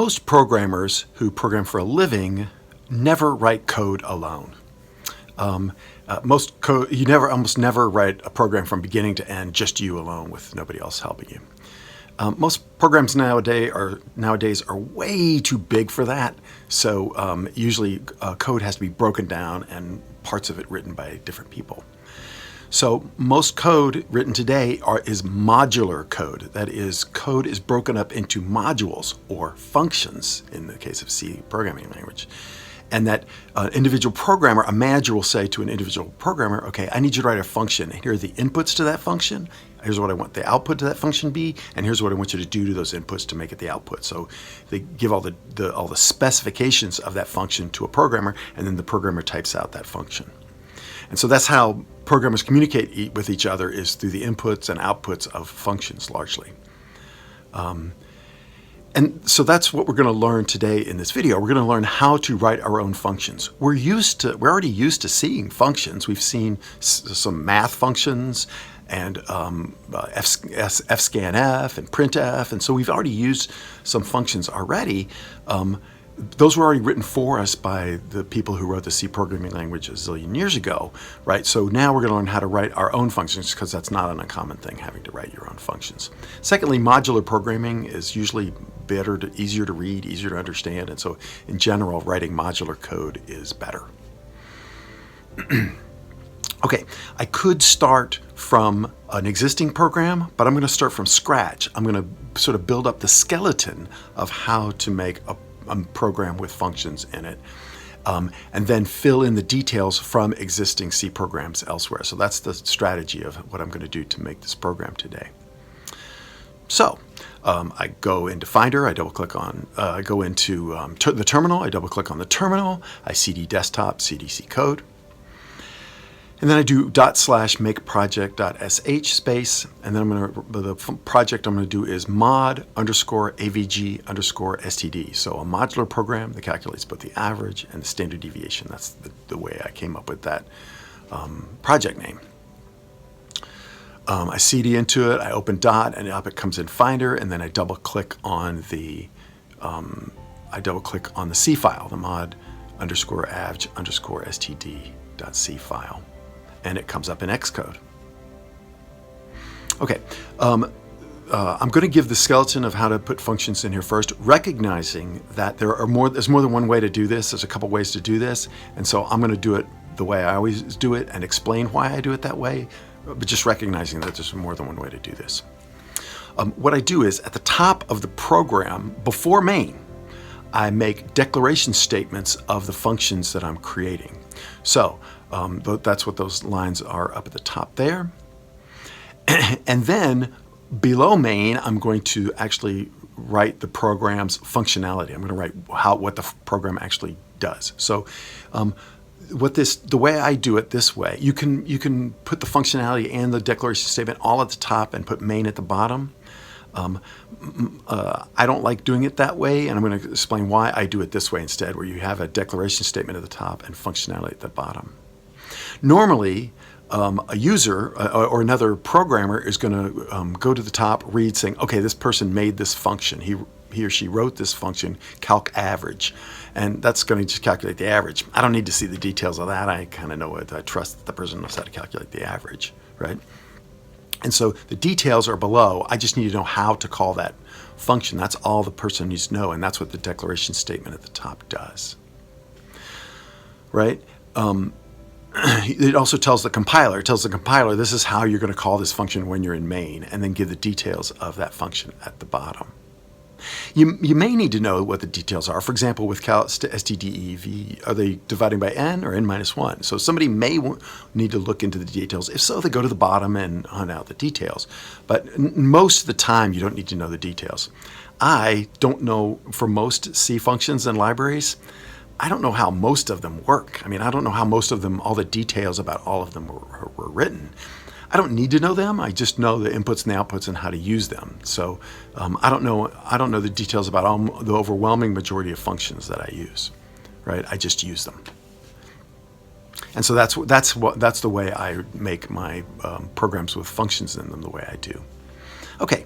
Most programmers who program for a living never write code alone. You almost never write a program from beginning to end, just you alone with nobody else helping you. Most programs nowadays are way too big for that. So usually code has to be broken down and parts of it written by different people. So most code written today is modular code. That is, code is broken up into modules or functions in the case of C programming language. And that individual programmer, a manager will say to an individual programmer, okay, I need you to write a function. And here are the inputs to that function. Here's what I want the output to that function be. And here's what I want you to do to those inputs to make it the output. So they give all the specifications of that function to a programmer, and then the programmer types out that function. And so that's how programmers communicate with each other, is through the inputs and outputs of functions largely. And so that's what we're going to learn today in this video. We're going to learn how to write our own functions. We're already used to seeing functions. We've seen some math functions and fscanf and printf, and so we've already used some functions already. Those were already written for us by the people who wrote the C programming language a zillion years ago, right? So now we're going to learn how to write our own functions, because that's not an uncommon thing, having to write your own functions. Secondly, modular programming is usually better, easier to read, easier to understand, and so in general, writing modular code is better. Okay, I could start from an existing program, but I'm going to start from scratch. I'm going to sort of build up the skeleton of how to make a program with functions in it, and then fill in the details from existing C programs elsewhere. So that's the strategy of what I'm going to do to make this program today. So I go into Finder, I double-click on, I go into the terminal, I double-click on the terminal, I cd desktop, cdc code. And then I do /makeproject.sh space, and then the project I'm going to do is mod_avg_std. So a modular program that calculates both the average and the standard deviation. That's the way I came up with that project name. I cd into it, I open dot, and up it comes in Finder, and then I double-click on the C file, the mod_avg_std.c file. And it comes up in Xcode. Okay, I'm going to give the skeleton of how to put functions in here first, recognizing that there's more than one way to do this. There's a couple ways to do this, and so I'm going to do it the way I always do it and explain why I do it that way, but just recognizing that there's more than one way to do this. What I do is, at the top of the program, before main, I make declaration statements of the functions that I'm creating. So that's what those lines are up at the top there. And then below main, I'm going to actually write the program's functionality. I'm going to write what the program actually does. So the way I do it this way, you can put the functionality and the declaration statement all at the top and put main at the bottom. I don't like doing it that way, and I'm going to explain why I do it this way instead, where you have a declaration statement at the top and functionality at the bottom. Normally, a user or another programmer is going to go to the top, read, saying, okay, this person made this function. He or she wrote this function, calc average, and that's going to just calculate the average. I don't need to see the details of that. I kind of know it. I trust that the person knows how to calculate the average, right? And so the details are below. I just need to know how to call that function. That's all the person needs to know, and that's what the declaration statement at the top does, right? It also tells the compiler, this is how you're going to call this function when you're in main, and then give the details of that function at the bottom. You may need to know what the details are. For example, with cal stdev, are they dividing by n or n-1? So somebody may need to look into the details. If so, they go to the bottom and hunt out the details. But most of the time, you don't need to know the details. I don't know, for most C functions and libraries, I don't know how most of them work. I mean, I don't know how most of them, all the details about all of them were written. I don't need to know them. I just know the inputs and the outputs and how to use them. So I don't know the details about the overwhelming majority of functions that I use, right? I just use them. And so that's the way I make my programs with functions in them the way I do. Okay,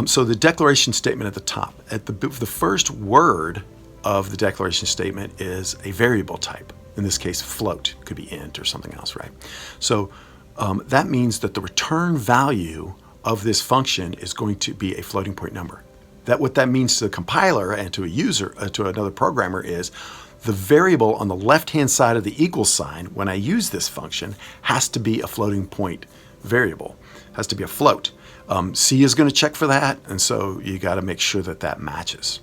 So the declaration statement at the top, at the first word of the declaration statement is a variable type. In this case, float, could be int or something else, right? So that means that the return value of this function is going to be a floating point number. What that means to the compiler and to a user, to another programmer, is the variable on the left-hand side of the equal sign when I use this function has to be a floating point variable, has to be a float. C is going to check for that, and so you got to make sure that that matches.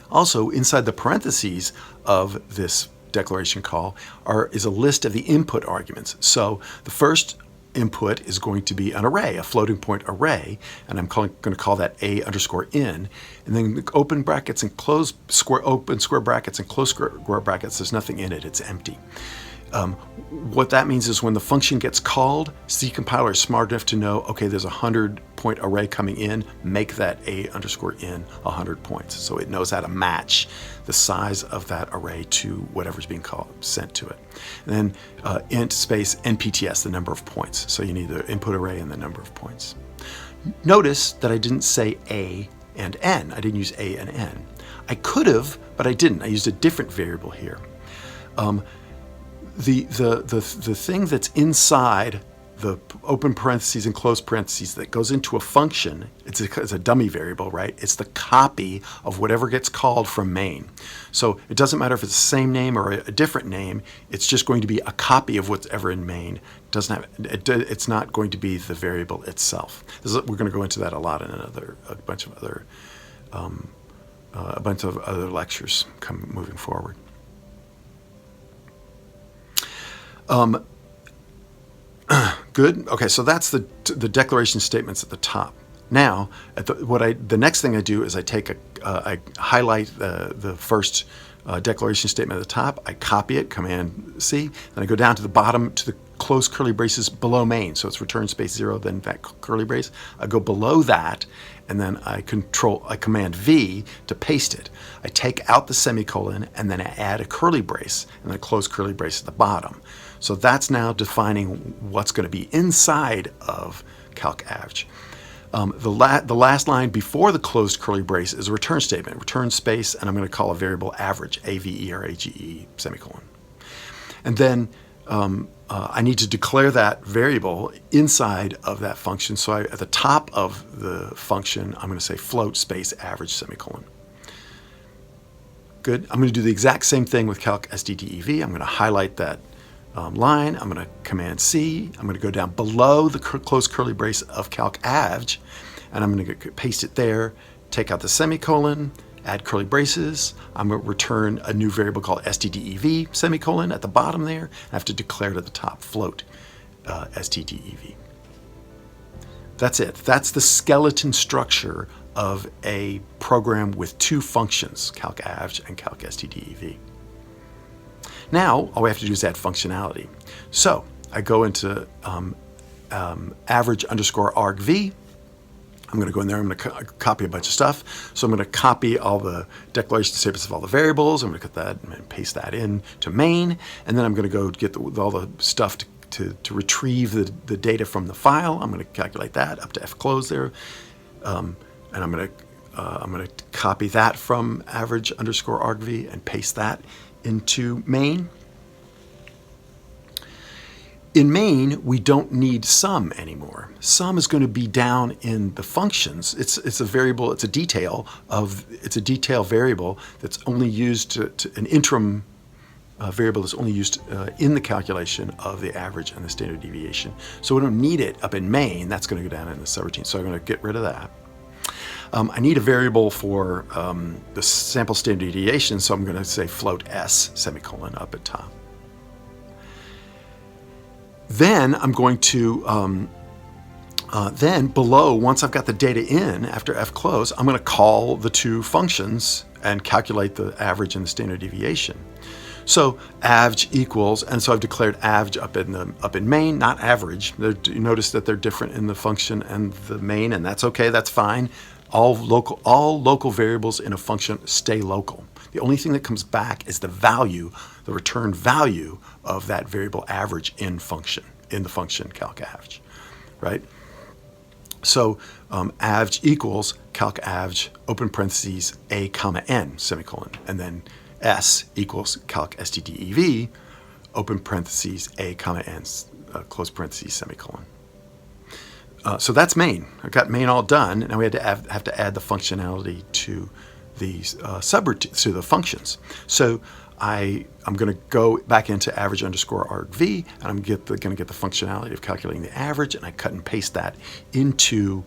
Also, inside the parentheses of this declaration call is a list of the input arguments. So the first input is going to be an array, a floating point array, and I'm going to call that a_in. And then the open brackets and close open square brackets and close square brackets, there's nothing in it, it's empty. What that means is when the function gets called, C compiler is smart enough to know, okay, there's a 100-point array coming in, make that a_in 100 points. So it knows how to match the size of that array to whatever's being sent to it. And then int space NPTS, the number of points. So you need the input array and the number of points. Notice that I didn't say A and N. I didn't use A and N. I could have, but I didn't. I used a different variable here. The thing that's inside the open parentheses and close parentheses that goes into a function, it's a dummy variable, right? It's the copy of whatever gets called from main. So it doesn't matter if it's the same name or a different name, it's just going to be a copy of whatever in main. It's not going to be the variable itself. We're going to go into that a lot in a bunch of other lectures moving forward. Good. Okay, so that's the declaration statements at the top. Now, the next thing I do is I highlight the first declaration statement at the top. I copy it, Command C, then I go down to the bottom to the close curly braces below main. So it's return space 0, then that curly brace. I go below that, and then I Command V to paste it. I take out the semicolon, and then I add a curly brace, and then a close curly brace at the bottom. So that's now defining what's going to be inside of calc_avg. The last line before the closed curly brace is a return statement, return space, and I'm going to call a variable average, AVERAGE, semicolon. And then I need to declare that variable inside of that function. So at the top of the function, I'm going to say float space average, semicolon. Good. I'm going to do the exact same thing with calc_stdev. I'm going to highlight that line. I'm going to Command C. I'm going to go down below the closed curly brace of calc_avg, and I'm going to paste it there, take out the semicolon, add curly braces. I'm going to return a new variable called stdev, semicolon, at the bottom there. I have to declare it at the top, float stdev. That's it. That's the skeleton structure of a program with two functions, calc_avg and calc_stdev. Now, all we have to do is add functionality. So I go into average_argv. I'm going to go in there, I'm going to copy a bunch of stuff. So I'm going to copy all the declaration statements of all the variables. I'm going to cut that and paste that in to main. And then I'm going to go get all the stuff to retrieve the data from the file. I'm going to calculate that up to fclose there. And I'm going to copy that from average_argv and paste that into main. In main, we don't need sum anymore. Sum is going to be down in the functions. It's a variable. It's a detail variable that's only used an interim variable that's only used in the calculation of the average and the standard deviation. So we don't need it up in main. That's going to go down in the subroutine. So I'm going to get rid of that. I need a variable for the sample standard deviation, so I'm going to say float s, semicolon, up at top. Then I'm going to, then below, once I've got the data in, after fclose, I'm going to call the two functions and calculate the average and the standard deviation. So avg equals, and so I've declared avg up in main, not average. You notice that they're different in the function and the main, and that's okay, that's fine. All local variables in a function stay local. The only thing that comes back is the value, the return value of that variable average in the function calc_avg, right? So avg equals calc avg, open parentheses, a comma n, semicolon, and then s equals calc stdev, open parentheses, a comma n, close parentheses, semicolon. So that's main. I've got main all done. Now we had to have to add the functionality to the subroutine, to the functions. So I'm going to go back into average underscore argv, and I'm going to get the functionality of calculating the average, and I cut and paste that into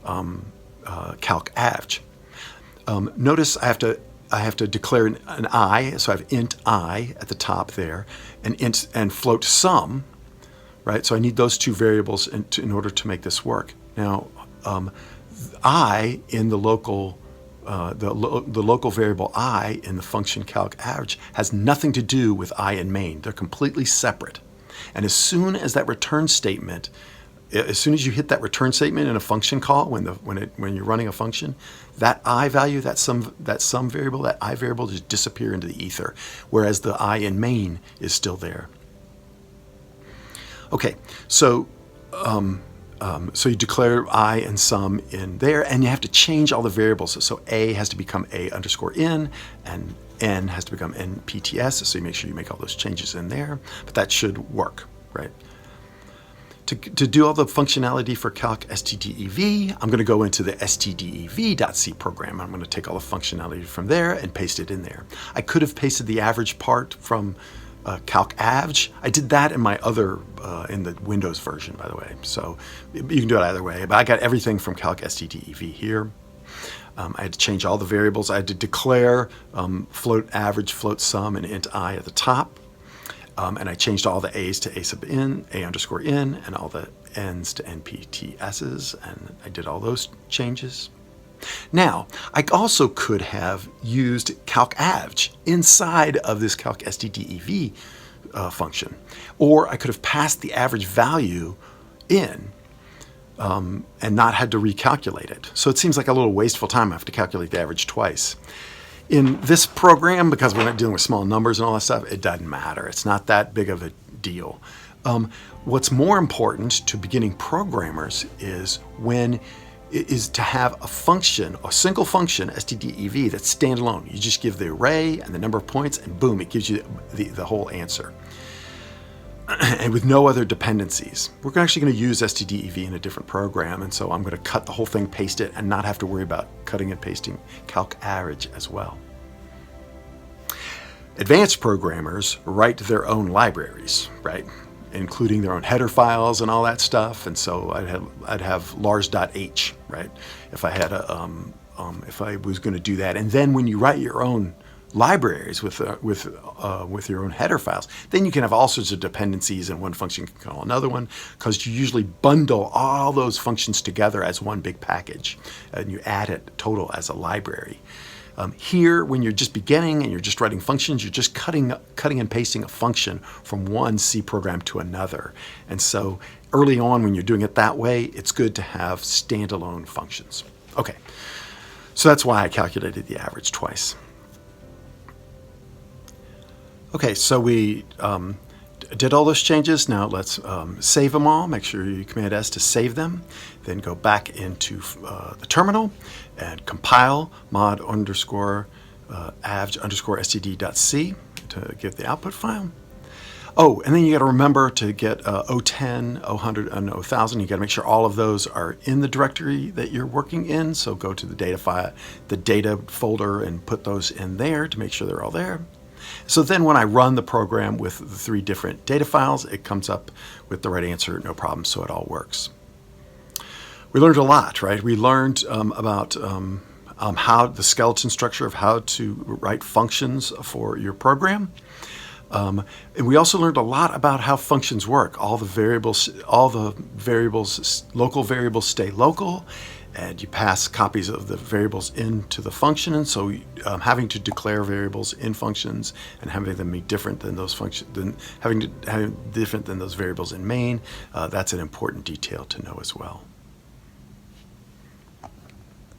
calc avg. Notice I have to declare an I, so I have int I at the top there, and float sum, right? So I need those two variables in order to make this work. Now, I in the local the local variable I in the function calc average has nothing to do with I and main. They're completely separate. And as soon as that return statement, as soon as you hit that return statement in a function call, when you're running a function, that I value, that sum variable, that I variable just disappear into the ether, whereas the I in main is still there. Okay, so so you declare I and sum in there, and you have to change all the variables. So A has to become A underscore N, and N has to become NPTS, so you make sure you make all those changes in there, but that should work, right? To do all the functionality for calc stdev, I'm going to go into the stdev.c program. I'm going to take all the functionality from there and paste it in there. I could have pasted the average part from calc avg. I did that in my other, in the Windows version, by the way. So you can do it either way, but I got everything from calc stdev here. I had to change all the variables. I had to declare float average, float sum, and int I at the top. And I changed all the A's to A sub n, A underscore n, and all the N's to NPTS's, and I did all those changes. Now, I also could have used calc avg inside of this calc stdev function, or I could have passed the average value in and not had to recalculate it. So it seems like a little wasteful time. I have to calculate the average twice. In this program, because we're not dealing with small numbers and all that stuff, it doesn't matter. It's not that big of a deal. What's more important to beginning programmers is to have a function, a single function, stdev, that's standalone. You just give the array and the number of points, and boom, it gives you the whole answer. And with no other dependencies. We're actually going to use stdev in a different program, and so I'm going to cut the whole thing, paste it, and not have to worry about cutting and pasting calc average as well. Advanced programmers write their own libraries, right? Including their own header files and all that stuff, and so I'd have lars.h, right? If I had if I was going to do that, and then when you write your own libraries with your own header files, then you can have all sorts of dependencies, and one function can call another one, because you usually bundle all those functions together as one big package, and you add it total as a library. Here, when you're just beginning and you're just writing functions, you're just cutting and pasting a function from one C program to another. And so early on, when you're doing it that way, it's good to have standalone functions. Okay, so that's why I calculated the average twice. Okay, so we did all those changes. Now let's save them all. Make sure you Command S to save them. Then go back into the terminal and compile mod underscore avg underscore std.c to get the output file. Oh, and then you got to remember to get 010, 000, and 0,000. You got to make sure all of those are in the directory that you're working in. So go to the data file, the data folder, and put those in there to make sure they're all there. So then when I run the program with the 3 different data files, it comes up with the right answer, no problem, so it all works. We learned a lot, right? We learned about how the skeleton structure of how to write functions for your program. And we also learned a lot about how functions work. All the variables, local variables stay local, and you pass copies of the variables into the function. And so having to declare variables in functions and having them be different than those having different than those variables in main, that's an important detail to know as well.